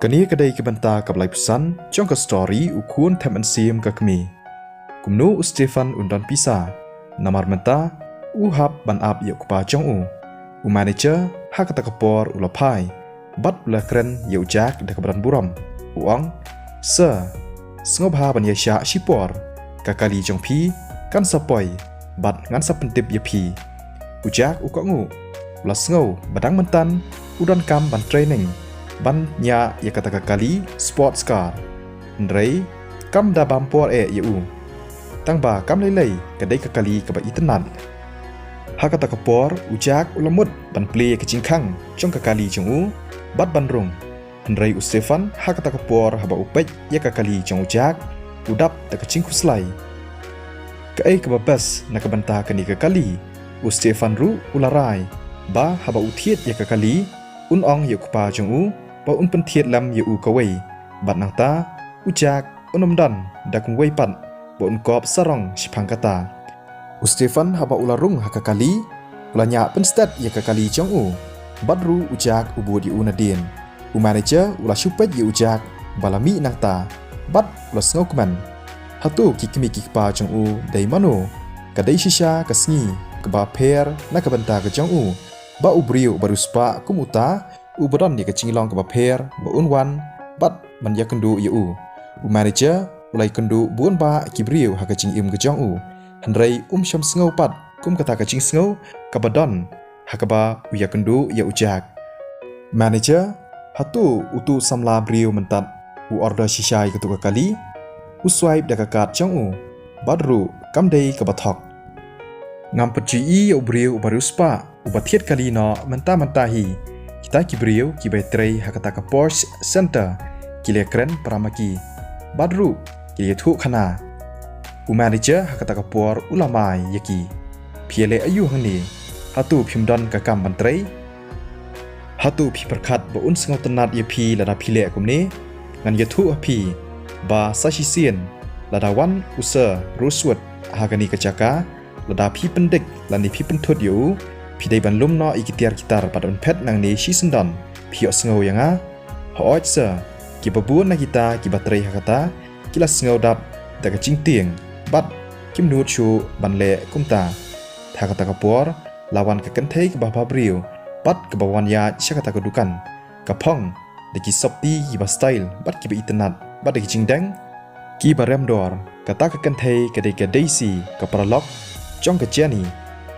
Kani kedai kebenta kablai pesan, jong ke story ukun tem ensim ke kemi. Kumnu Stefan undan pisa, namar menta, uhap ban ap yuk kupa jong u. Manager hak kata kepor ulapai, bat ula keren yuk jak dak beran buram. Uang, sengobha ban yasya sipor, kakali jong pi, kan sapoi, bat ngan sapentip ya pi. Ujak ukangu, ula sengau badang mentan, udan kam ban training. Ban nya ya kata kali sports car. Ndrei kam da bampor u. Tang ba kam lelei kedai kali ke ba internet. Ha kata kapor ujak ulamut ban play ke cingkang jong kali jong u bat ban rung. Ndrei Stefan ha kata kapor haba upej ya kali jong ujak udap ta ke cingku slai. Ke ke babas na ke banta kani kali Stefan ru ularai ba haba utiet ya kali unong ya kupa jong u ba un pentiet lam ya u kawai bat nang ta ujak unomdan dakung wai pat ba un kop sarong sipang kata Stefan haba ularung hakakali ulanya penstat ya kali jong u badru ujak ubu di unadin manager ula supet ya ujak balami nang ta bat ula snokman hatu kikimi kikpa jong u dai mano kadai shisha kasngi keba per na kabanta ke jong u ba ubriu baru spa kumuta ubron ni kecingilong ke baper ba unwan bat man ya kendu yu manager ulai kendu buon ba kibriu ha kecing im ke jong u handrai syam sngau pat kum kata kecing sngau kabadon ha kaba ya kendu ya ujak manager hatu utu samla briu mentat order shisai ketu kali swipe da kakat jong u badru kamdei ke bathok ngam peci ya ubriu baru spa ubatiet kali no menta-mentahi kita kibriu ki baterai hakata ka Porsche Center kile keren paramaki badru ki thu khana manager hakata ka por ulamai yaki phiele ayu hangni hatu phimdan ka kam bantrai hatu phi perkhat ba un sngau tanat ye phi lada phile kumne ngan ye thu phi ba sashisien lada wan usa ruswat hagani ka jaka lada phi pendek lani phi penthut yu pidai ban lum no ikitiar kitar pada pet nang ni sisendon pio sengau yang a hoot se ki babun na kita ki baterai hakata kila sengau dap daga cingting bat kim nut chu ban le kumta thakata kapor lawan ke kenthei ke bapa briu bat ke bawan ya syakata kedukan kapong deki sopti ki ba style bat ki ba internet bat deki cingdang ki barem dor kata ke kenthei ke deki daisy ke prolog jong ke jani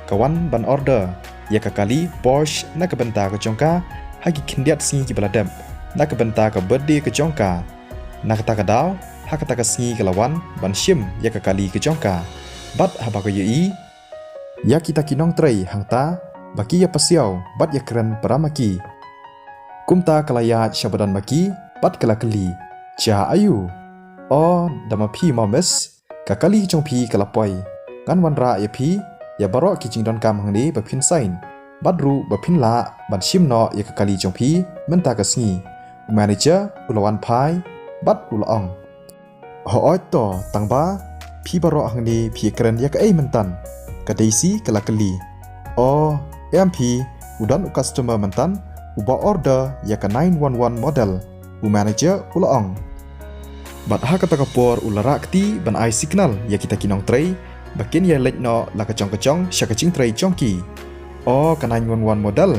kawan ban order ya kali Porsche na kebenta ke jongka hagi kindiat singi ki baladam na kebenta ke birthday ke jongka na kata kadau ha kata ke singi ke lawan ban shim ya kali ke jongka bat haba ke yi ya kita kinong trei hangta baki ya pasiau bat ya keren paramaki kumta kalaya syabadan maki bat kelakeli cha ayu oh dama pi mames kakali jong pi kalapoi ngan wanra ya pi ya barok ki jingdon kam hangni ba phin sain badru ba phin la ban shim no ya kali jong pi menta ka sngi manager ulawan phai bat ulong ho oi to tangba phi barok hangni phi kren ya ka ei mentan ka daisy kala kali oh mp udan customer mentan uba order ya ka 911 model manager ulong bat ha kata kapor ularakti ban ai signal ya kita kinong tray bakin ya lek no la kacong syakacing tray chongki oh ka 911 model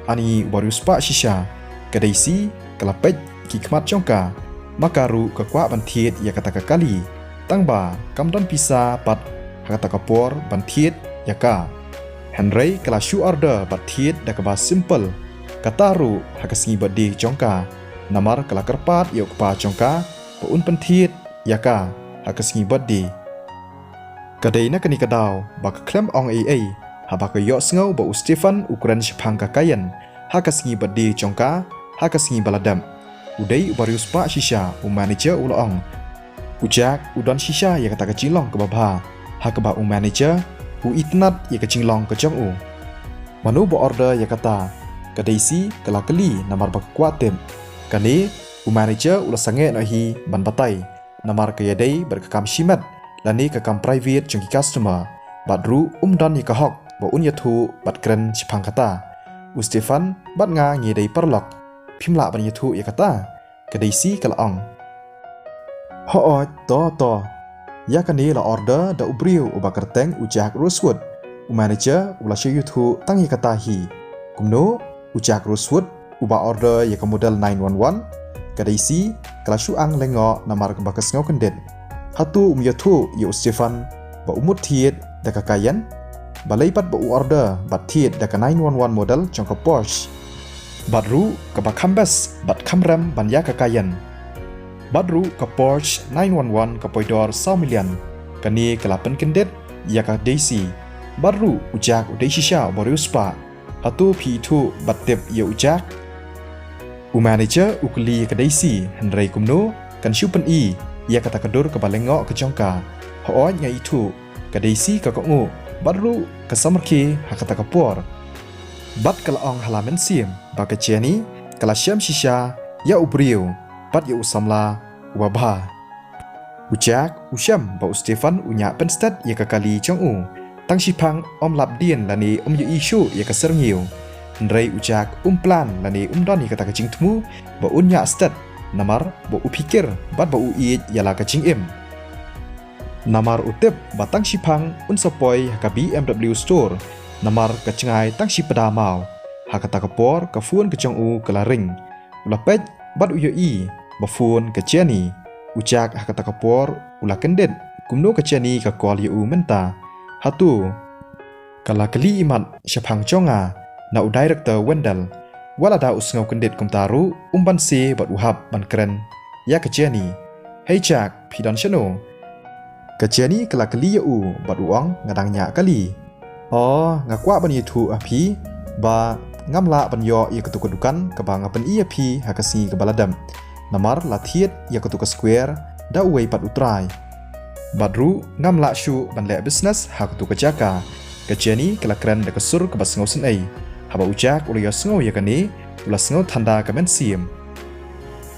ani baru spa shisha kadaisi kalapet ki khmat chongka makaru ka kwa bantiet ya kata kali tangba kamdon pisa pat kata kapor bantiet ya ka henry kala shoe order bantiet da ka ba simple kataru hakasngi badi chongka namar kala kerpat ya pa chongka paun bantiet ya ka hakasngi badi kadai na kani kadau bak klem ong ai haba ka yo sngau ba Stefan ukuran shipang ka kayan hakasngi badi chongka hakasngi baladam udai ubarius pa shisha manager ulong ujak udan shisha ya kata kecilong ke babha hakaba manager itnat ya kecilong ke jong u manu ba order ya kata kadaisi kala kali namar bak kuatem kani manager ula sange no hi ban batai namar ka yadai berkakam shimat lani ka kam private jongki customer badru dan ni ka hok ba un yathu bat kren chipang kata Stefan bat nga ngi dei perlok phimla ban yathu ya kata Kadaisi kalaang. Hooj to. Ya kani la order da ubriu uba kerteng ujak Rosewood. Manager ula YouTube tangi katahi. Kumno ujak Rosewood uba order ya ke model 911. Kadaisi kala syuang lengo namar ke bakas ngau kendet. Hatu umyatu ya Stefan ba umut thiet da kakayan. Balai pat ba order bat thiet da ka 911 model jongko Porsche. Badru ke bakambas bat kamram ban ya kakayan. Badru ke Porsche 911 ke poidor 1 million. Kani kelapan kendet ya ka Daisy. Badru ujak udai shisha boriuspa. Hatu P2 batip ya ujak. Manager ukli ke Daisy Henry kumno kan syupen ya kata kedur ke balengok ke jongka. Hooj ngai itu ke Daisy ke kongu. Badru ke samarki hakata ke por. Bat kalaong halaman sim baka Jenny kala syam shisha ya ubriu pat ya usamla wabha. Ujak usyam ba Stefan unya penstat ya kali chongu tang sipang lap dien lani yu isu ya ka serngil. Ndrai ujak plan lani don ya kata kacing temu ba unya stat namar ba upikir bat ba uid ya la kacing namar utip batang sipang sapoi ka BMW store namar kacengai tang si pedamau hakata kapor ka fuan kecong kelaring ulapet bat uyoi bafun ke Jenny ujak hakata kapor ula kendet kumno ke Jenny ka kol yu menta hatu kala kali imat syapang conga na director Wendell wala da usngau kendet kumtaru umban si bat uhab ban keren ya ke Jenny hey Jack pidon chano ke Jenny kala kali yu bat uang ngadangnya kali. Oh, ngakwa ban yitu api ba ngamla ban yo ia ketukudukan ke bang apen ia api hakasi ke baladam. Namar latiet ia ketuka square da uwei pat utrai. Badru ngamla syu ban le business ha ketuka jaka. Ke Jenny kala keren de kesur ke basngau sen ai. Haba ujak ula yo sngau ya kani ula sngau tanda ke men sim.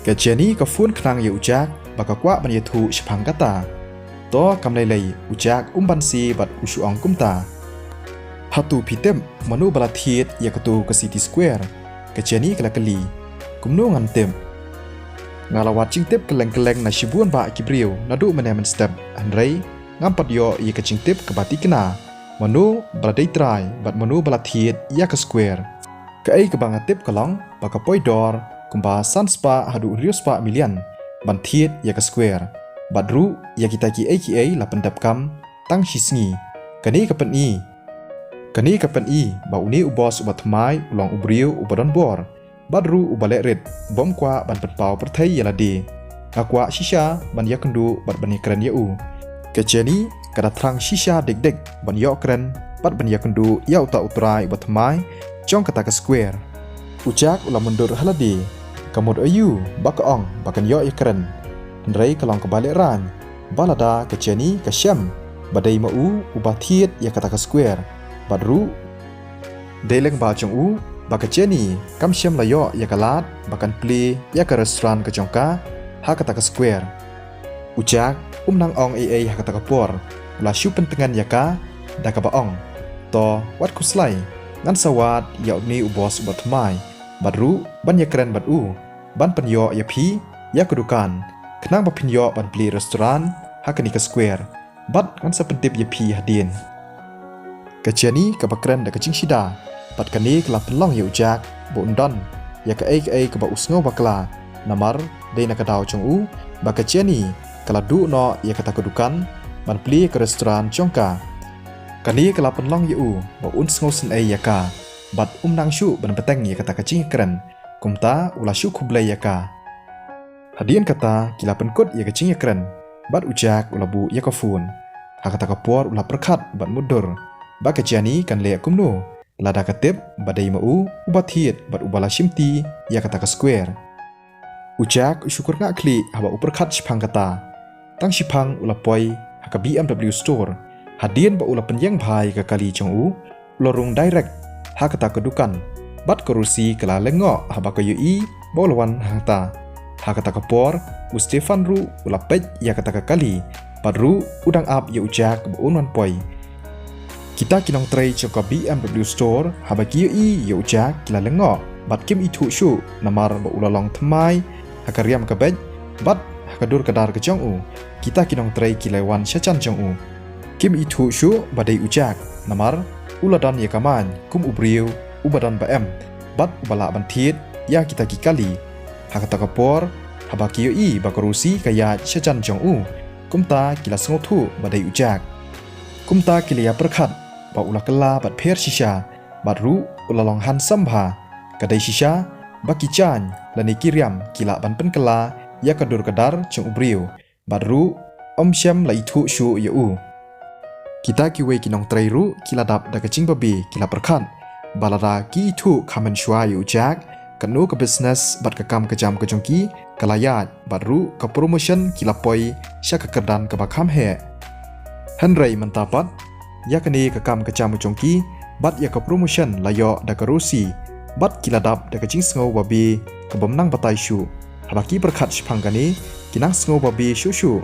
Ke Jenny ke fun knang ya ujak baka kwa ban yitu syapang kata. To kamlelei ujak umban si bat usuang kumta. Hatu pitem manu balatiet ya ketu ke City Square ke Jenny kala kali kumno ngantem ngalawat cingtip keleng-keleng na shibuan ba kibriu nadu menemen step Andrei ngampat yo ya ke cingtip ke bati kena manu baladai try bat manu balatiet ya ke Square ke ai ke bangatip kelong baka poidor kumba sanspa hadu riuspa milian bantiet ya ke Square badru ya kita ki aka la pendap kam tang shisngi kani kapen Kani kapan ba uni ubos ubat mai ulang ubriu ubadon bor badru ubalek red bom kwa ban petpau pertai yaladi ngakwa shisha ban yakendu bat ban keren yau ke Jenny kada trang shisha dek ban yo keren bat ban yakendu ya uta utrai ubat mai jong kata ke Square ujak ulang mundur haladi kamod ayu bakaong bakan yo ya keren Ndrai kalong kebalik ran balada ke Jenny ke syam badai mau ubatiet ya kata ke Square Badru Deleng ba chong baka Jenny kam syam layo ya kalat bakan pli ya ke restoran ke jongka ha kata ke Square ujak nang ong ha kata ke por ula syu pentengan ya ka da ka baong to wat kuslai ngan sawat ya ni ubos ubat mai badru ban ya keren badu ban penyo ya pi ya kedukan kenang ba pinyo ban pli restoran ha ke Square bat ngan sepentip ya pi hadin ke Jenny ke bakren da ke cingshida pat kani kala pelong ya ujak bo undon ya ke ai ke ba usngau bakla namar dei na kadau chong ba ke Jenny kala du no ya kata kedukan ban pli ke restoran jongka kani kala pelong ya ba unsngau sen ai ya ka bat nang syu ban peteng ya kata ke cing keren kumta ula syu kublai ya ka hadian kata kila penkut ya ke cing keren bat ujak ula bu ya ka fun ha kata ke por ula perkat bat mudur baka Jenny kan le kumno lada katip badai mau ubatiet bat ubala shimti ya kata ke Square ujak syukur ngak kli haba uperkat shipang kata tang shipang ula poi haka BMW store hadien ba ula penyang bhai ke kali chong lorung direct ha kata kedukan bat kerusi kala lengo haba ke yui bolawan hata ha kata ke por Stefan ru ula pej ya kata ke kali badru udang ap ya ujak ba unwan poi kita kinong tray choka BMW store haba kiyo ya ujak kila lengo bat kim itu syu namar ba ulalong tmai hakariam kabej bat hakadur kadar ke jong u kita kinong tray kilewan syachan jong u kim itu shu badai ujak namar uladan yakaman kum ubriu ubadan baem bat bala bantit ya kita kikali hakata kapor habaki i bakarusi kaya syachan jong u kumta kila sengotu badai ujak kumta kilia perkhat ba ula kela bat pher shisha baru ulalong han sambha kadai shisha baki chan lani kiriam kila ban pen kela ya kadur kadar jong ubriu baru syam la itu shu yu kita kiwe kinong trairu kila dap da kacing babi kila perkhat balada ki itu kamen shwa yu jak kanu ke business bat ke kam ke jam ke jongki kalayat baru ke promotion kila poi sya ke kerdan ke bakam he Henry mentapat ya kini ke kam ke jam ke jongki bat ya ke promotion layo da ke rusi bat kila dap da kacing sngau babi ke bomnang batai shu habaki perkhat shpang gani kinang sngau babi shu shu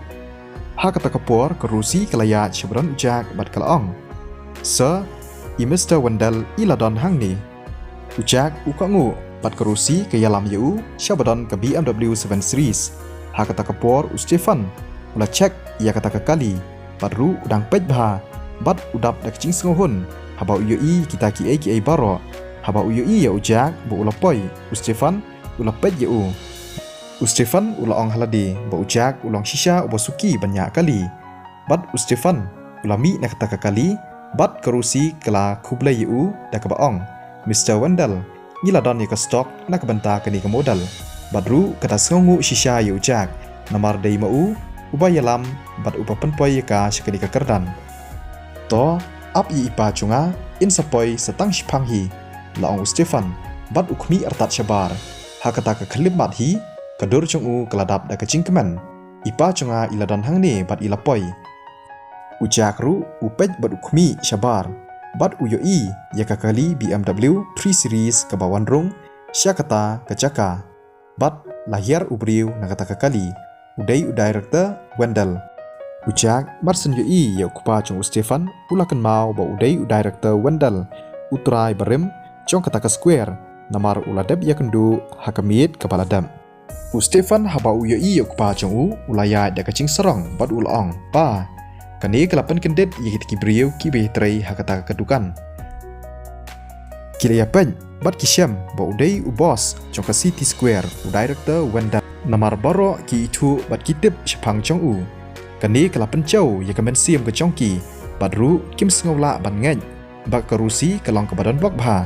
ha kata kapor ke rusi kalayat syabran ujak bat kalaong Sir i Mr. Wendell iladon hang ni ujak ukangu bat ke rusi ke yalam yu syabadon ke BMW 7 Series ha kata kapor Stefan ula cek ia kata ke kali baru udang pej bha bat udap dak cing sngohun haba uyui kita ki baro haba uyui ya ujak bu ula poi Stefan ula pej yu Stefan ula ong haladi ba ujak ulang shisha ubasuki banyak kali bat Stefan ula mi nak kata ke kali bat ke rusi kala kublai yu dak ba ong Mr. Wendell ngiladon ya ke stok nak benta kini ke modal badru kata sengu shisha yu ujak namar dei mau ubayalam bat upa penpoi ka sekeni ke kerdan to ap i ipa chunga in sapoi setang shipang hi laong Stefan bat ukmi artat shabar hakata ke klip mat hi kadur chungu keladap da kecing kemen ipa chunga iladon hang ni bat ilapoi ujak ru upej bat ukmi shabar bat uyoi ya kakali BMW 3 Series ke bawan rung syakata kecaka bat lahir ubriu nakata kakali udai director Wendell ujak marsen yoi ya kupa chung Stefan ulakan mau ba udai director Wendell utrai barem chong kata ke square namar uladab ya kendu hakamit kepala dam Stefan haba uyoi ya kupa chung ulaya da kacing serong bat ulaong pa kani kelapan kendet ya kita kibriu ki betrai hakata kedukan kila ya pen bat kisyam ba udai ubos chong ke City Square director Wendell namar baro ki itu bat kitip shpang chong u kani kelapan chau ya kemen siam ke chongki badru kim sngawla ban ngej bak kerusi kelong ke badan bak bha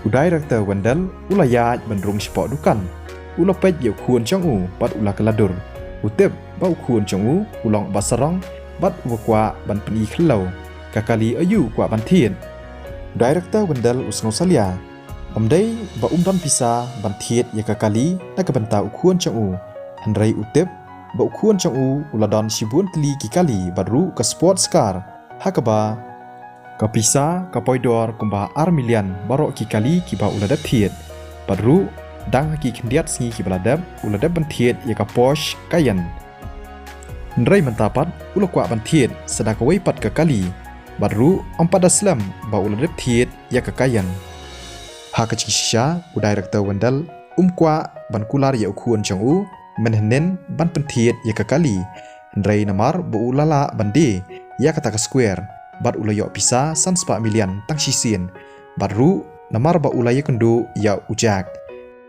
director Wendell ulaya bandrung shpo dukan ulapet ya khun chong u bat ula keladur utep ba khun chong u ulong basarong bat wakwa ban peni khlau kakali ayu kwa ban thien director Wendell usngau salia amdai ba umdan pisa ban thiet ya kakali na ka banta ukhun chong u Henry utep ba ukhun chong u uladon shibun tli kikali badru ka sports car hakaba ka pisa ka poidor kumba armilian baro kikali kiba uladap thiet badru dang ki kendiat sngi ki baladap uladap ban thiet ya ka Porsche Cayenne Henry mentapat ulakwa ban thiet sedaka wei pat ka kali badru ampada slam ba uladap thiet ya ka Cayenne ha ka chisha u director Wendell kwa ban kular ya ukhun chong u menhenen ban penthiet ya ka kali Henry namar bu ulala bande ya kata ka square bat ulayo pisa sanspa milian tang sisin badru namar ba ulaya kendo ya ujak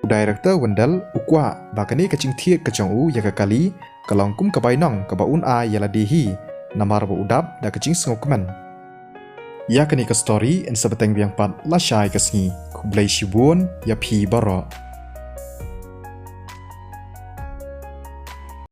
director Wendell ukwa bakani kacing thiet ka chong u ya ka kali kalong kum ka bainong ka baun a ya ladehi namar ba udap da kacing sngok kemen ya kani ka story en sabeteng biang pat la shai ka sngi kublai shibun ya phi baro